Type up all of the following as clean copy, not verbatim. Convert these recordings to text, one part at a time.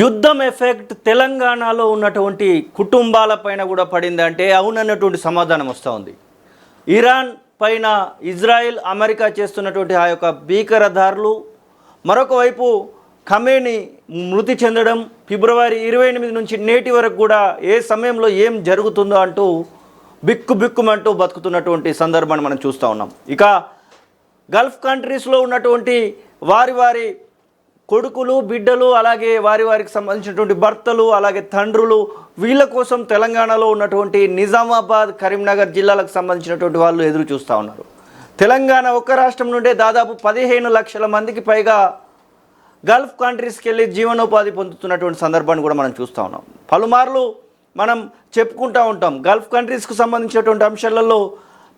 యుద్ధం ఎఫెక్ట్ తెలంగాణలో ఉన్నటువంటి కుటుంబాలపైన కూడా పడిందంటే అవునన్నటువంటి సమాధానం వస్తూ ఉంది. ఇరాన్ పైన ఇజ్రాయెల్ అమెరికా చేస్తున్నటువంటి ఆ యొక్క భీకరదారులు, మరొక వైపు ఖమేని మృతి చెందడం, ఫిబ్రవరి 28 నుంచి నేటి వరకు కూడా ఏ సమయంలో ఏం జరుగుతుందో అంటూ బిక్కుమంటూ బతుకుతున్నటువంటి సందర్భాన్ని మనం చూస్తూ ఉన్నాం. ఇక గల్ఫ్ కంట్రీస్లో ఉన్నటువంటి వారి కొడుకులు, బిడ్డలు, అలాగే వారికి సంబంధించినటువంటి భర్తలు, అలాగే తండ్రులు, వీళ్ళ కోసం తెలంగాణలో ఉన్నటువంటి నిజామాబాద్, కరీంనగర్ జిల్లాలకు సంబంధించినటువంటి వాళ్ళు ఎదురు చూస్తూ ఉన్నారు. తెలంగాణ ఒక్క రాష్ట్రం నుండే దాదాపు 15 లక్షల మందికి పైగా గల్ఫ్ కంట్రీస్కి వెళ్ళి జీవనోపాధి పొందుతున్నటువంటి సందర్భాన్ని కూడా మనం చూస్తూ ఉన్నాం. పలుమార్లు మనం చెప్పుకుంటూ ఉంటాం. గల్ఫ్ కంట్రీస్కు సంబంధించినటువంటి అంశాలలో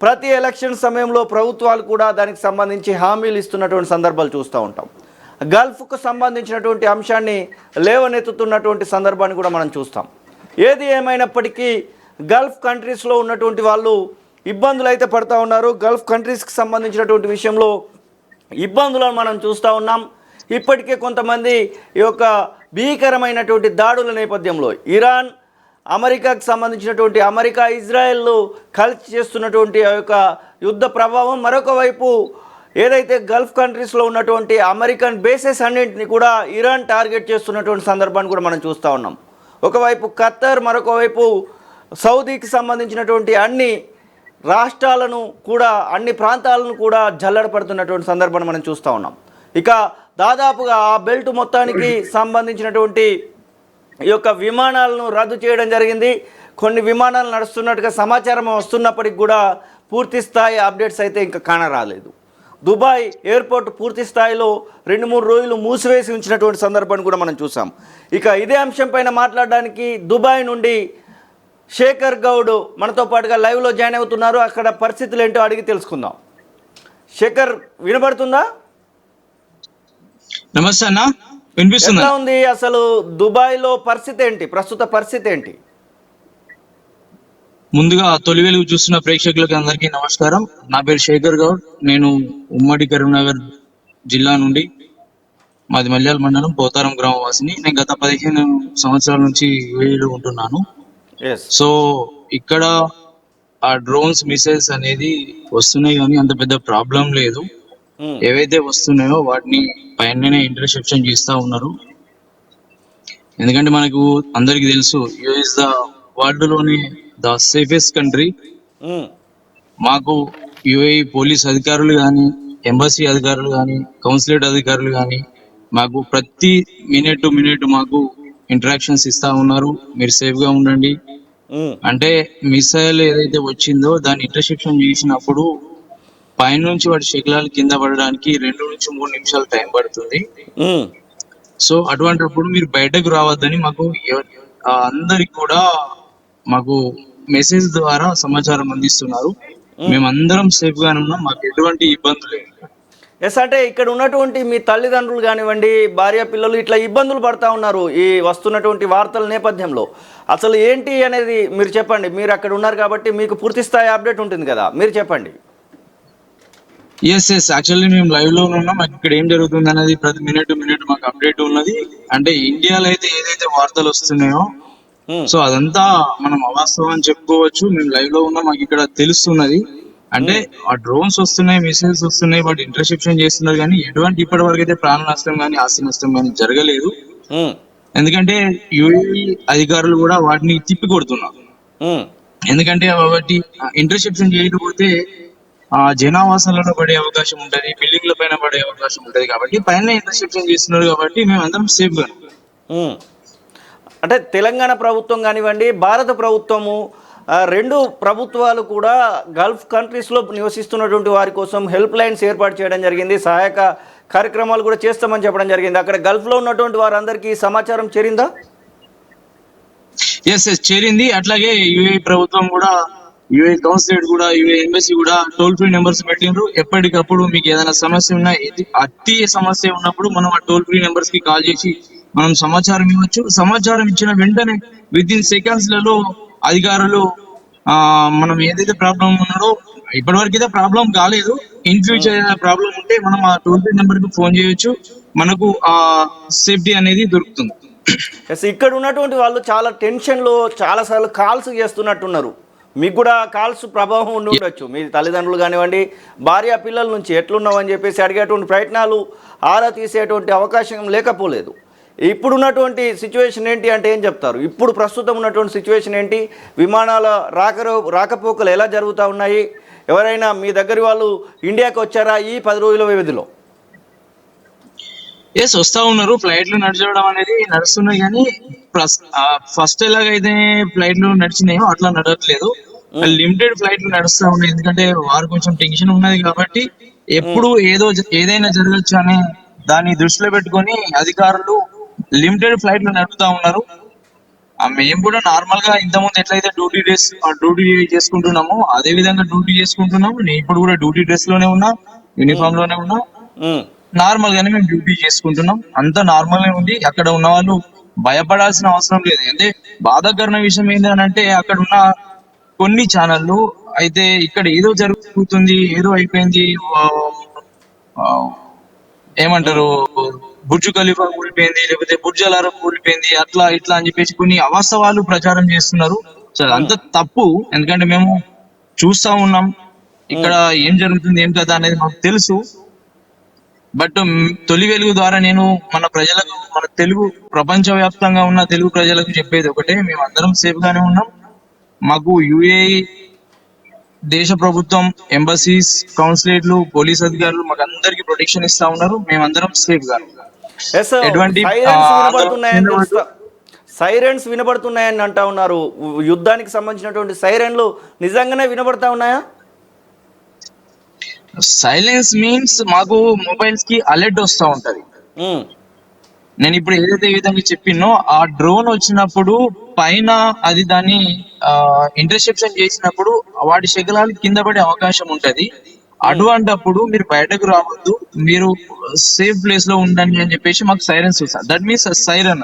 ప్రతి ఎలక్షన్ సమయంలో ప్రభుత్వాలు కూడా దానికి సంబంధించి హామీలు ఇస్తున్నటువంటి సందర్భాలు చూస్తూ ఉంటాం. గల్ఫ్కు సంబంధించినటువంటి అంశాన్ని లేవనెత్తుతున్నటువంటి సందర్భాన్ని కూడా మనం చూస్తాం. ఏది ఏమైనప్పటికీ గల్ఫ్ కంట్రీస్లో ఉన్నటువంటి వాళ్ళు ఇబ్బందులు అయితే పడుతూ ఉన్నారు. గల్ఫ్ కంట్రీస్కి సంబంధించినటువంటి విషయంలో ఇబ్బందులను మనం చూస్తూ ఉన్నాం. ఇప్పటికే కొంతమంది ఈ యొక్క భీకరమైనటువంటి దాడుల నేపథ్యంలో ఇరాన్, అమెరికాకు సంబంధించినటువంటి అమెరికా, ఇజ్రాయెల్ కలిసి చేస్తున్నటువంటి ఆ యొక్క యుద్ధ ప్రభావం, మరొక వైపు ఏదైతే గల్ఫ్ కంట్రీస్లో ఉన్నటువంటి అమెరికన్ బేసెస్ అన్నింటినీ కూడా ఇరాన్ టార్గెట్ చేస్తున్నటువంటి సందర్భాన్ని కూడా మనం చూస్తూ ఉన్నాం. ఒకవైపు ఖత్తర్, మరొక వైపు సౌదీకి సంబంధించినటువంటి అన్ని రాష్ట్రాలను కూడా, అన్ని ప్రాంతాలను కూడా జల్లడపడుతున్నటువంటి సందర్భాన్ని మనం చూస్తూ ఉన్నాం. ఇక దాదాపుగా ఆ బెల్ట్ మొత్తానికి సంబంధించినటువంటి ఈ యొక్క విమానాలను రద్దు చేయడం జరిగింది. కొన్ని విమానాలు నడుస్తున్నట్టుగా సమాచారం వస్తున్నప్పటికి కూడా పూర్తి స్థాయి అప్డేట్స్ అయితే ఇంకా కానరాలేదు. దుబాయ్ ఎయిర్పోర్ట్ పూర్తి స్థాయిలో 2-3 రోజులు మూసివేసి ఉంచినటువంటి సందర్భాన్ని కూడా మనం చూసాం. ఇక ఇదే అంశం పైన మాట్లాడడానికి దుబాయ్ నుండి శేఖర్ గౌడ్ మనతో పాటుగా లైవ్లో జాయిన్ అవుతున్నారు. అక్కడ పరిస్థితులు ఏంటో అడిగి తెలుసుకుందాం. శేఖర్, వినబడుతుందా? నమస్తే అన్న, వినిపిస్తుందా? ఎలా ఉంది అసలు దుబాయ్లో పరిస్థితి ఏంటి, ప్రస్తుత పరిస్థితి ఏంటి? ముందుగా తొలి వెలుగు చూస్తున్న ప్రేక్షకులకి అందరికీ నమస్కారం. నా పేరు శేఖర్ గౌడ్. నేను ఉమ్మడి కరీంనగర్ జిల్లా నుండి, మాది మల్యాల మండలం పోతారం గ్రామవాసిని. నేను గత 15 సంవత్సరాల నుంచి యూఏఈలో ఉంటున్నాను. సో ఇక్కడ ఆ డ్రోన్స్ మిసైల్స్ అనేది వస్తున్నాయి, కానీ అంత పెద్ద ప్రాబ్లం లేదు. ఏవైతే వస్తున్నాయో వాటిని పైననే ఇంటర్సెప్షన్ చేస్తా ఉన్నారు. ఎందుకంటే మనకు అందరికి తెలుసు, యుఎస్ ఇస్ ద వరల్డ్ లోని ద సేఫెస్ట్ కంట్రీ. మాకు యుఏఈ పోలీస్ అధికారులు కానీ, ఎంబసీ అధికారులు కానీ, కౌన్సిలేట్ అధికారులు కానీ మాకు ప్రతి మినిట్ టు మినిట్ మాకు ఇంటరాక్షన్స్ ఇస్తా ఉన్నారు. మీరు సేఫ్ గా ఉండండి అంటే, మిసైల్ ఏదైతే వచ్చిందో దాన్ని ఇంటర్సెప్షన్ చేసినప్పుడు పైనుంచి వాటి శకలాలు కింద పడడానికి 2 నుంచి 3 నిమిషాలు టైం పడుతుంది. సో అటువంటిప్పుడు మీరు బయటకు రావద్దని మాకు అందరికి కూడా మాకు మెసేజ్ ద్వారా సమాచారం అందిస్తున్నారు. మేమందరం సేఫ్ గానే ఉన్నాం, మాకు ఎటువంటి ఇబ్బందులు లేదు. ఎస్, అంటే ఇక్కడ ఉన్నటువంటి మీ తల్లిదండ్రులు కానివ్వండి, భార్య పిల్లలు ఇట్లా ఇబ్బందులు పడతా ఉన్నారు ఈ వస్తున్నటువంటి వార్తల నేపథ్యంలో. అసలు ఏంటి అనేది మీరు చెప్పండి. మీరు అక్కడ ఉన్నారు కాబట్టి మీకు పూర్తి స్థాయి అప్డేట్ ఉంటుంది కదా, మీరు చెప్పండి. ఎస్ యాక్చువల్లీ మేము లైవ్ లో ఉన్నాం. మాకు ఇక్కడ ఏం జరుగుతుంది అనేది ప్రతి మినిట్ టు మినిట్ మాకు అప్డేట్ ఉన్నది. అంటే ఇండియాలో అయితే ఏదైతే వార్తలు వస్తున్నాయో సో అదంతా మనం అవాస్తవం అని చెప్పుకోవచ్చు. మేము లైవ్ లో ఉన్నాం, మాకు ఇక్కడ తెలుస్తున్నది. అంటే ఆ డ్రోన్స్ వస్తున్నాయి, మిసైల్స్ వస్తున్నాయి, వాటి ఇంటర్సెప్షన్ చేస్తున్నారు, కానీ ఎటువంటి ఇప్పటి వరకు అయితే ప్రాణ నష్టం కానీ ఆస్తి నష్టం కానీ జరగలేదు. ఎందుకంటే యుఏఈ అధికారులు కూడా వాటిని తిప్పి కొడుతున్నారు. ఎందుకంటే వాటి ఇంటర్సెప్షన్ చేయకపోతే ఆ జనావాసాలలో పడే అవకాశం ఉంటది, బిల్డింగ్ల పైన పడే అవకాశం ఉంటది. కాబట్టి పైన ఇంటర్సెప్షన్ చేస్తున్నారు కాబట్టి మేము అందరం సేఫ్ గా. అంటే తెలంగాణ ప్రభుత్వం కానివ్వండి, భారత ప్రభుత్వము, 2 ప్రభుత్వాలు కూడా గల్ఫ్ కంట్రీస్లో నివసిస్తున్నటువంటి వారి కోసం హెల్ప్ లైన్స్ ఏర్పాటు చేయడం జరిగింది. సహాయక కార్యక్రమాలు కూడా చేస్తామని చెప్పడం జరిగింది. అక్కడ గల్ఫ్లో ఉన్నటువంటి వారందరికీ సమాచారం చేరిందా? ఎస్ చేరింది. అట్లాగే యుఏఈ ప్రభుత్వం కూడా, యుఏఈ కౌన్సిలేట్ కూడా, యుఏఈ ఎంబసీ కూడా టోల్ ఫ్రీ నెంబర్స్ పెట్టిండ్రు. ఎప్పటికప్పుడు మీకు ఏదైనా సమస్య ఉన్నా, అతి సమస్య ఉన్నప్పుడు మనం ఆ టోల్ ఫ్రీ నెంబర్స్ కి కాల్ చేసి మనం సమాచారం ఇవ్వచ్చు. సమాచారం ఇచ్చిన వెంటనే వితిన్ సెకండ్స్ లలో అధికారులు మనం ఏదైతే ప్రాబ్లం ఉన్నాడో, ఇప్పటివరకు అయితే ప్రాబ్లం కాలేదు, ఇన్ ఫ్యూచర్ ఏదైనా ప్రాబ్లం ఉంటే మనం ఆ టోల్ ఫ్రీ నెంబర్ కి ఫోన్ చేయొచ్చు. మనకు ఆ సేఫ్టీ అనేది దొరుకుతుంది. ఎస్, ఇక్కడ ఉన్నటువంటి వాళ్ళు చాలా టెన్షన్లో చాలాసార్లు కాల్స్ చేస్తున్నట్టున్నారు. మీకు కూడా కాల్స్ ప్రభావం ఉండి ఉండొచ్చు. మీ తల్లిదండ్రులు కానివ్వండి, భార్య పిల్లల నుంచి ఎట్లున్నామని చెప్పేసి అడిగేటువంటి ప్రయత్నాలు, ఆరా తీసేటువంటి అవకాశం లేకపోలేదు. ఇప్పుడున్నటువంటి సిచ్యువేషన్ ఏంటి అంటే ఏం చెప్తారు? ఇప్పుడు ప్రస్తుతం ఉన్నటువంటి సిచ్యువేషన్ ఏంటి? విమానాల రాకపోకలు ఎలా జరుగుతూ ఉన్నాయి? ఎవరైనా మీ దగ్గర వాళ్ళు ఇండియాకి వచ్చారా ఈ 10 రోజుల వ్యవధిలో? ఎస్, వస్తా ఉన్నారు. ఫ్లైట్లు నడచడం అనేది నడుస్తున్నాయి, కానీ ఫస్ట్ ఎలాగైతే ఫ్లైట్లు నడిచినాయో అట్లా నడవట్లేదు. లిమిటెడ్ ఫ్లైట్లు నడుస్తా ఉన్నాయి. ఎందుకంటే వారు కొంచెం టెన్షన్ ఉన్నది కాబట్టి ఎప్పుడు ఏదైనా జరగచ్చు అనే దాన్ని దృష్టిలో పెట్టుకొని అధికారులు లిమిటెడ్ ఫ్లైట్లు నడుపుతా ఉన్నారు. మేము కూడా నార్మల్ గా ఇంతకుముందు ఎట్లయితే డ్యూటీ చేసుకుంటున్నామో అదే విధంగా డ్యూటీ చేసుకుంటున్నాము. నేను ఇప్పుడు కూడా డ్యూటీ డ్రెస్ లోనే ఉన్నా, యూనిఫామ్ లోనే ఉన్నా. నార్మల్ గానే మేము డ్యూటీ చేసుకుంటున్నాం. అంతా నార్మల్ గా ఉంది. అక్కడ ఉన్న వాళ్ళు భయపడాల్సిన అవసరం లేదు. అంటే బాధాకరణ విషయం ఏంటంటే అక్కడ ఉన్న కొన్ని ఛానళ్ళు అయితే ఇక్కడ ఏదో జరుగుతుంది, ఏదో అయిపోయింది, ఏమంటారు, బుర్జు ఖలీఫా కూలిపోయింది, లేకపోతే బుర్జ్ అలారం కూలిపోయింది, అట్లా ఇట్లా అని చెప్పేసి కొన్ని అవాస్తవాలు ప్రచారం చేస్తున్నారు. సో అంత తప్పు. ఎందుకంటే మేము చూస్తా ఉన్నాం ఇక్కడ ఏం జరుగుతుంది ఏం కదా అనేది మాకు తెలుసు. బట్ తొలి వెలుగు ద్వారా నేను మన ప్రజలకు, మన తెలుగు ప్రపంచ వ్యాప్తంగా ఉన్న తెలుగు ప్రజలకు చెప్పేది ఒకటే: మేము అందరం సేఫ్ గానే ఉన్నాం. మాకు యుఏఈ దేశ ప్రభుత్వం, ఎంబసీస్, కౌన్సిలేట్లు, పోలీస్ అధికారులు మాకు అందరికి ప్రొటెక్షన్ ఇస్తా ఉన్నారు. మేమందరం సేఫ్ గా ఉన్నాం. ఎటువంటి సైరన్స్ వినబడుతున్నాయని అంటా ఉన్నారు. యుద్ధానికి సంబంధించినటువంటి సైరన్లు నిజంగానే వినబడతా ఉన్నాయా? సైలెన్స్ మీన్స్ మాకు మొబైల్స్ కి అలర్ట్ వస్తూ ఉంటది. నేను ఇప్పుడు ఏదైతే ఈ విధంగా చెప్పినో, ఆ డ్రోన్ వచ్చినప్పుడు పైన అది దాన్ని ఇంటర్సెప్షన్ చేసినప్పుడు వాటి శకలాలు కింద పడే అవకాశం ఉంటది. అటువంటప్పుడు మీరు బయటకు రావద్దు, మీరు సేఫ్ ప్లేస్ లో ఉండండి అని చెప్పేసి మాకు సైరన్స్ వస్తాయి. దట్ మీన్స్ సైరన్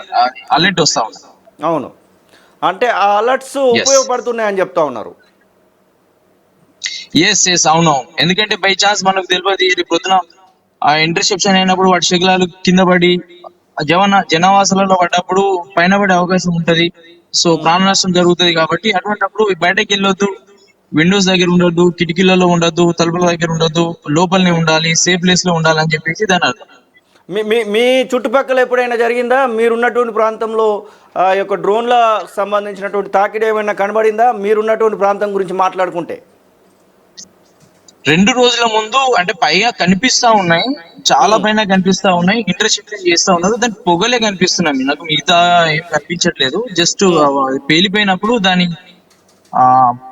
అలర్ట్ వస్తా ఉంది. అవును, అంటే ఆ అలర్ట్స్ ఉపయోగపడుతున్నాయని చెప్తా ఉన్నారు. ఎస్ అవునవును. ఎందుకంటే బై ఛాన్స్ మనకు తెలియదు, పొద్దున ఆ ఇంటర్సెప్షన్ అయినప్పుడు వాటి శకలాలు కింద పడి జనవాసాలలో పడ్డప్పుడు పైన పడే అవకాశం ఉంటది. సో ప్రాణ నష్టం జరుగుతుంది. కాబట్టి అటువంటిప్పుడు బయటకు వెళ్ళొద్దు, విండోస్ దగ్గర ఉండొద్దు, కిటికీలలో ఉండొద్దు, తలుపుల దగ్గర ఉండొద్దు, లోపలనే ఉండాలి, సేఫ్ ప్లేస్ లో ఉండాలి అని చెప్పేసి దాని అర్థం. మీ చుట్టుపక్కల ఎప్పుడైనా జరిగిందా? మీరున్నటువంటి ప్రాంతంలో ఆ యొక్క డ్రోన్ల సంబంధించినటువంటి తాకిడి ఏమైనా కనబడిందా? మీరున్నటువంటి ప్రాంతం గురించి మాట్లాడుకుంటే 2 రోజుల ముందు అంటే పైగా కనిపిస్తా ఉన్నాయి, చాలా పైన కనిపిస్తా ఉన్నాయి, ఇంటర్సెప్షన్ చేస్తా ఉన్నారు. దాని పొగలే కనిపిస్తున్నాయి. నాకు మిగతా ఏం కనిపించట్లేదు. జస్ట్ పేలిపోయినప్పుడు దాని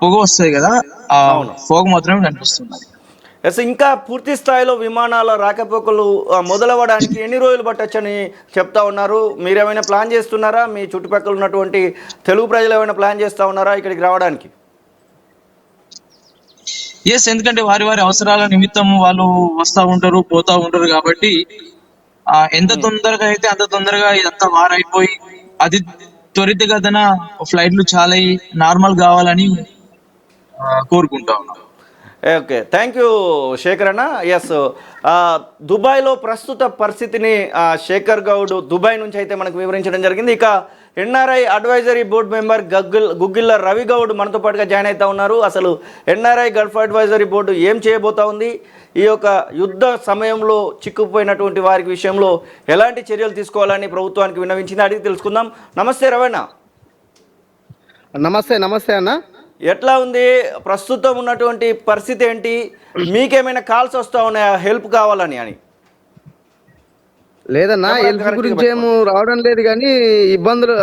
పొగ వస్తుంది కదా, ఆ పొగ మాత్రమే కనిపిస్తుంది. ఎస్, ఇంకా పూర్తి స్థాయిలో విమానాల రాకపోకలు మొదలవ్వడానికి ఎన్ని రోజులు పట్టొచ్చని చెప్తా ఉన్నారు? మీరేమైనా ప్లాన్ చేస్తున్నారా? మీ చుట్టుపక్కల ఉన్నటువంటి తెలుగు ప్రజలు ఏమైనా ప్లాన్ చేస్తూ ఉన్నారా ఇక్కడికి రావడానికి? ఎస్, ఎందుకంటే వారి వారి అవసరాల నిమిత్తం వాళ్ళు వస్తూ ఉంటారు, పోతా ఉంటారు. కాబట్టి ఎంత తొందరగా అయితే అంత తొందరగా ఇదంతా వారైపోయి అది త్వరితగతిన ఫ్లైట్లు చాలా నార్మల్ కావాలని కోరుకుంటా ఉన్నాం. ఓకే, థ్యాంక్ యూ శేఖర్ అన్న. ఎస్, దుబాయ్లో ప్రస్తుత పరిస్థితిని శేఖర్ గౌడ్ దుబాయ్ నుంచి అయితే మనకు వివరించడం జరిగింది. ఇక NRI advisory board member Guggilla Ravi Goud మనతో పాటుగా జాయిన్ అవుతా ఉన్నారు. అసలు ఎన్ఆర్ఐ గల్ఫ్ అడ్వైజరీ బోర్డు ఏం చేయబోతా ఉంది, ఈ యొక్క యుద్ధ సమయంలో చిక్కుపోయినటువంటి వారి విషయంలో ఎలాంటి చర్యలు తీసుకోవాలని ప్రభుత్వానికి విన్నవించింది, అడిగి తెలుసుకుందాం. నమస్తే రవణ. నమస్తే అన్న. ఎట్లా ఉంది ప్రస్తుతం ఉన్నటువంటి పరిస్థితి ఏంటి? మీకేమైనా కాల్స్ వస్తూ ఉన్నాయా హెల్ప్ కావాలని అని? లేదన్నా, హెల్ప్ గురించి ఏమో రావడం లేదు, కానీ ఇబ్బందులు,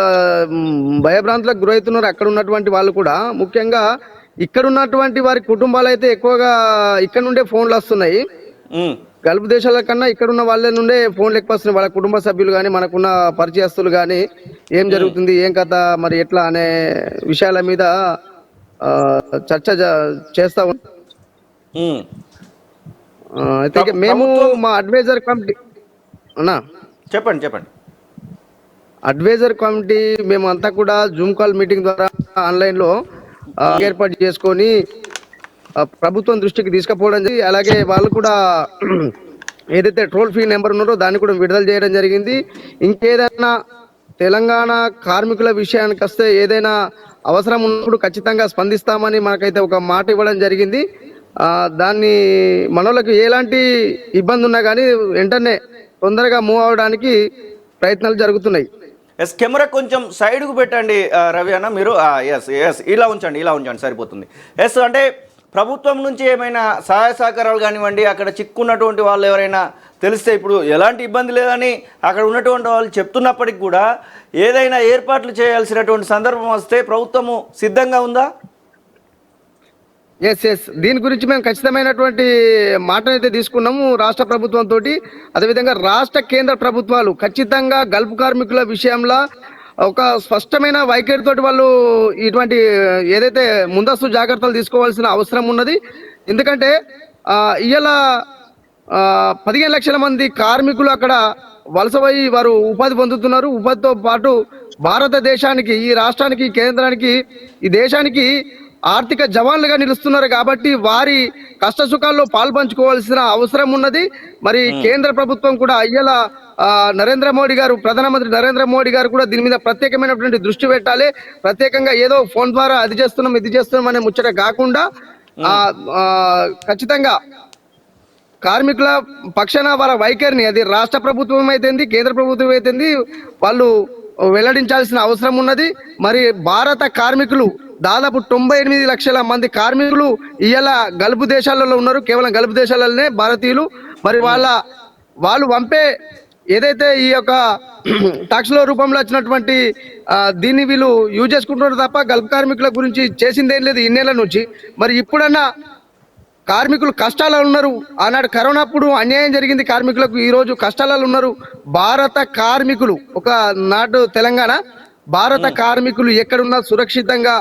భయభ్రాంతులకు గురవుతున్నారు అక్కడ ఉన్నటువంటి వాళ్ళు కూడా. ముఖ్యంగా ఇక్కడ ఉన్నటువంటి వారి కుటుంబాలు అయితే ఎక్కువగా ఇక్కడ నుండే ఫోన్లు వస్తున్నాయి. గల్ఫ్ దేశాల కన్నా ఇక్కడ ఉన్న వాళ్ళ నుండే ఫోన్లు ఎక్కువ వస్తున్నాయి. వాళ్ళ కుటుంబ సభ్యులు కానీ, మనకున్న పరిచయస్తులు కానీ ఏం జరుగుతుంది, ఏం కథ, మరి ఎట్లా అనే విషయాల మీద చర్చ చేస్తా ఉంటాం. అయితే మేము మా అడ్వైజర్ కమిటీ అన్నా చెప్పండి. అడ్వైజర్ కమిటీ మేము అంతా కూడా జూమ్ కాల్ మీటింగ్ ద్వారా ఆన్లైన్ లో ఏర్పాటు చేసుకొని ప్రభుత్వం దృష్టికి తీసుకుపోవడం జరిగింది. అలాగే వాళ్ళు కూడా ఏదైతే టోల్ ఫ్రీ నెంబర్ ఉన్నారో దాన్ని కూడా విడుదల చేయడం జరిగింది. ఇంకేదైనా తెలంగాణ కార్మికుల విషయానికి వస్తే ఏదైనా అవసరం ఉన్నప్పుడు ఖచ్చితంగా స్పందిస్తామని మనకైతే ఒక మాట ఇవ్వడం జరిగింది. దాన్ని మనోళ్ళకి ఎలాంటి ఇబ్బంది ఉన్నా కానీ వెంటనే తొందరగా మూవ్ అవడానికి ప్రయత్నాలు జరుగుతున్నాయి. ఎస్, కెమెరా కొంచెం సైడ్కు పెట్టండి రవి అన్న మీరు. ఎస్ ఎస్, ఇలా ఉంచండి సరిపోతుంది. ఎస్, అంటే ప్రభుత్వం నుంచి ఏమైనా సహాయ సహకారాలు కానివ్వండి, అక్కడ చిక్కున్నటువంటి వాళ్ళు ఎవరైనా తెలిస్తే, ఇప్పుడు ఎలాంటి ఇబ్బంది లేదని అక్కడ ఉన్నటువంటి వాళ్ళు చెప్తున్నప్పటికి కూడా ఏదైనా ఏర్పాట్లు చేయాల్సినటువంటి సందర్భం వస్తే ప్రభుత్వము సిద్ధంగా ఉందా? ఎస్, దీని గురించి మేము ఖచ్చితమైనటువంటి మాటనైతే తీసుకున్నాము రాష్ట్ర ప్రభుత్వంతో. అదేవిధంగా రాష్ట్ర కేంద్ర ప్రభుత్వాలు ఖచ్చితంగా గల్ఫ్ కార్మికుల విషయంలో ఒక స్పష్టమైన వైఖరితోటి వాళ్ళు ఇటువంటి ఏదైతే ముందస్తు జాగ్రత్తలు తీసుకోవాల్సిన అవసరం ఉన్నది. ఎందుకంటే ఇవాళ 15 లక్షల మంది కార్మికులు అక్కడ వలసపోయి వారు ఉపాధి పొందుతున్నారు. ఉపాధితో పాటు భారతదేశానికి, ఈ రాష్ట్రానికి, కేంద్రానికి, ఈ దేశానికి ఆర్థిక జవాన్లుగా నిలుస్తున్నారు. కాబట్టి వారి కష్ట సుఖాల్లో పాల్పంచుకోవాల్సిన అవసరం ఉన్నది. మరి కేంద్ర ప్రభుత్వం కూడా ఇవాళ నరేంద్ర మోడీ గారు, ప్రధానమంత్రి నరేంద్ర మోడీ గారు కూడా దీని మీద ప్రత్యేకమైనటువంటి దృష్టి పెట్టాలి. ప్రత్యేకంగా ఏదో ఫోన్ ద్వారా అది చేస్తున్నాం ఇది చేస్తున్నాం అనే ముచ్చట కాకుండా ఖచ్చితంగా కార్మికుల పక్షాన వాళ్ళ వైఖరిని, అది రాష్ట్ర ప్రభుత్వం అయితేంది, కేంద్ర ప్రభుత్వం అయితేంది, వాళ్ళు వెల్లడించాల్సిన అవసరం ఉన్నది. మరి భారత కార్మికులు దాదాపు 98 లక్షల మంది కార్మికులు ఇవాళ గల్ఫ్ దేశాలలో ఉన్నారు. కేవలం గల్ఫ్ దేశాలలోనే భారతీయులు. మరి వాళ్ళు పంపే ఏదైతే ఈ యొక్క టాక్స్ల రూపంలో వచ్చినటువంటి దీన్ని వీళ్ళు యూజ్ చేసుకుంటున్నారు తప్ప గల్ఫ్ కార్మికుల గురించి చేసిందేం లేదు ఇన్నేళ్ల నుంచి. మరి ఇప్పుడన్నా కార్మికులు కష్టాలలో ఉన్నారు. ఆనాడు కరోనా అప్పుడు అన్యాయం జరిగింది కార్మికులకు, ఈ రోజు కష్టాలలో ఉన్నారు. భారత కార్మికులు, ఒక నాటు తెలంగాణ భారత కార్మికులు ఎక్కడున్నా సురక్షితంగా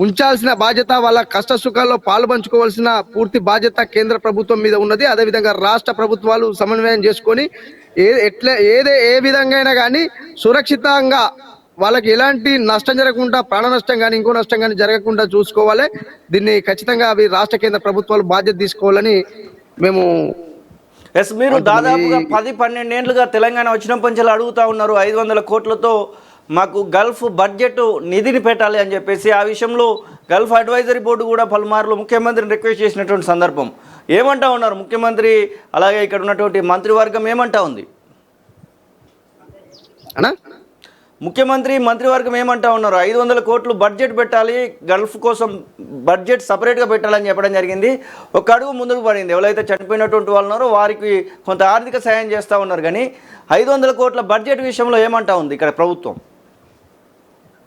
ఉంచాల్సిన బాధ్యత, వాళ్ళ కష్ట సుఖాల్లో పాల్పంచుకోవాల్సిన పూర్తి బాధ్యత కేంద్ర ప్రభుత్వం మీద ఉన్నది. అదేవిధంగా రాష్ట్ర ప్రభుత్వాలు సమన్వయం చేసుకొని ఏ విధంగా అయినా కానీ సురక్షితంగా వాళ్ళకి ఎలాంటి నష్టం జరగకుండా, ప్రాణ నష్టం కానీ ఇంకో నష్టం కానీ జరగకుండా చూసుకోవాలి. దీన్ని ఖచ్చితంగా అవి రాష్ట్ర కేంద్ర ప్రభుత్వాలు బాధ్యత తీసుకోవాలని మేము ఎస్, మీరు దాదాపుగా 10-12 ఏళ్ళుగా తెలంగాణ వచ్చినప్పటి నుంచి అడుగుతా ఉన్నారు 500 కోట్లతో మాకు గల్ఫ్ బడ్జెట్ నిధిని పెట్టాలి అని చెప్పేసి. ఆ విషయంలో గల్ఫ్ అడ్వైజరీ బోర్డు కూడా పలుమార్లు ముఖ్యమంత్రిని రిక్వెస్ట్ చేసినటువంటి సందర్భం. ఏమంటా ఉన్నారు ముఖ్యమంత్రి, అలాగే ఇక్కడ ఉన్నటువంటి మంత్రివర్గం ఏమంటా ఉంది? మంత్రివర్గం ఏమంటా ఉన్నారు? 500 కోట్లు బడ్జెట్ పెట్టాలి, గల్ఫ్ కోసం బడ్జెట్ సపరేట్గా పెట్టాలని చెప్పడం జరిగింది. ఒక అడుగు ముందుకు పడింది. ఎవరైతే చనిపోయినటువంటి వాళ్ళు ఉన్నారో వారికి కొంత ఆర్థిక సాయం చేస్తూ ఉన్నారు. కానీ 500 కోట్ల బడ్జెట్ విషయంలో ఏమంటా ఉంది ఇక్కడ ప్రభుత్వం?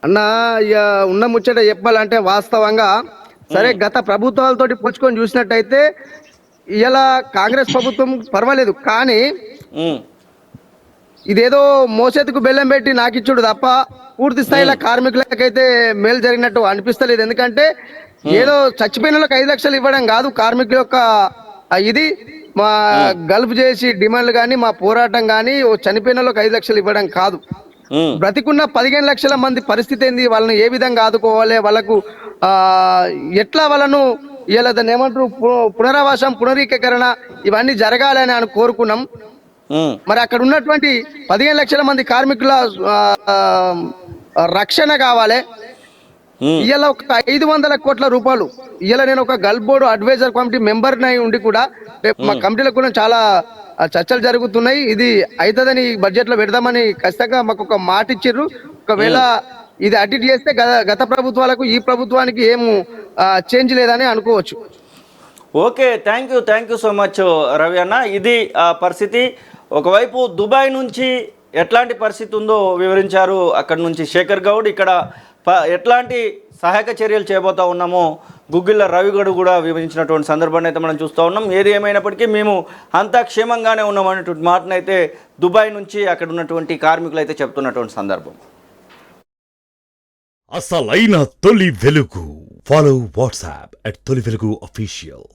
అన్న, ఇక ఉన్న ముచ్చట చెప్పాలంటే వాస్తవంగా సరే, గత ప్రభుత్వాలతోటి పోల్చుకొని చూసినట్టయితే ఇలా కాంగ్రెస్ ప్రభుత్వం పర్వాలేదు. కానీ ఇదేదో మోసేతుకు బెల్లం పెట్టి నాకిచ్చుడు తప్ప పూర్తి స్థాయిలో కార్మికులకైతే మేలు జరిగినట్టు అనిపిస్తలేదు. ఎందుకంటే ఏదో చచ్చిపోయిన వాళ్ళకి 5 లక్షలు ఇవ్వడం కాదు కార్మికుల యొక్క ఇది. మా గల్ఫ్ చేసి డిమాండ్లు కానీ, మా పోరాటం కానీ చనిపోయిన వాళ్ళకి 5 లక్షలు ఇవ్వడం కాదు. బ్రతికున్న 15 లక్షల మంది పరిస్థితి ఏంది, వాళ్ళని ఏ విధంగా ఆదుకోవాలి, వాళ్ళకు ఎట్లా వాళ్ళను ఇలా దాన్ని ఏమంటారు పునరావాసం, పునరీకరణ ఇవన్నీ జరగాలని అని కోరుకున్నాం. మరి అక్కడ ఉన్నటువంటి 15 లక్షల మంది కార్మికుల రక్షణ కావాలి. ఇవాళ ఒక 500 కోట్ల రూపాయలు, ఇవాళ నేను ఒక గల్ఫ్ బోర్డు అడ్వైజర్ కమిటీ మెంబర్ని ఉండి కూడా మా కమిటీలో కూడా చాలా చర్చలు జరుగుతున్నాయి. ఇది అవుతుందని బడ్జెట్ లో పెడదామని ఖచ్చితంగా మాకు ఒక మాట ఇచ్చిర్రు. ఒకవేళ ఇది అటు చేస్తే గత ప్రభుత్వాలకు ఈ ప్రభుత్వానికి ఏం చేంజ్ లేదని అనుకోవచ్చు. Okay, thank you so much Ravi అన్న. ఇది పరిస్థితి. ఒకవైపు దుబాయ్ నుంచి ఎట్లాంటి పరిస్థితి ఉందో వివరించారు అక్కడ నుంచి శేఖర్ గౌడ్. ఇక్కడ ఎట్లాంటి సహాయక చర్యలు చేయబోతా ఉన్నామో గుగ్గిళ్ళ రవిగడు కూడా వివరించినటువంటి సందర్భాన్ని అయితే మనం చూస్తూ ఉన్నాం. ఏది ఏమైనప్పటికీ మేము అంతా క్షేమంగానే ఉన్నామనేటువంటి మాటనైతే దుబాయ్ నుంచి అక్కడ ఉన్నటువంటి కార్మికులు అయితే చెప్తున్నటువంటి సందర్భం. అసలైన తొలి వెలుగు. ఫాలో వాట్సాప్ @తొలి వెలుగు official.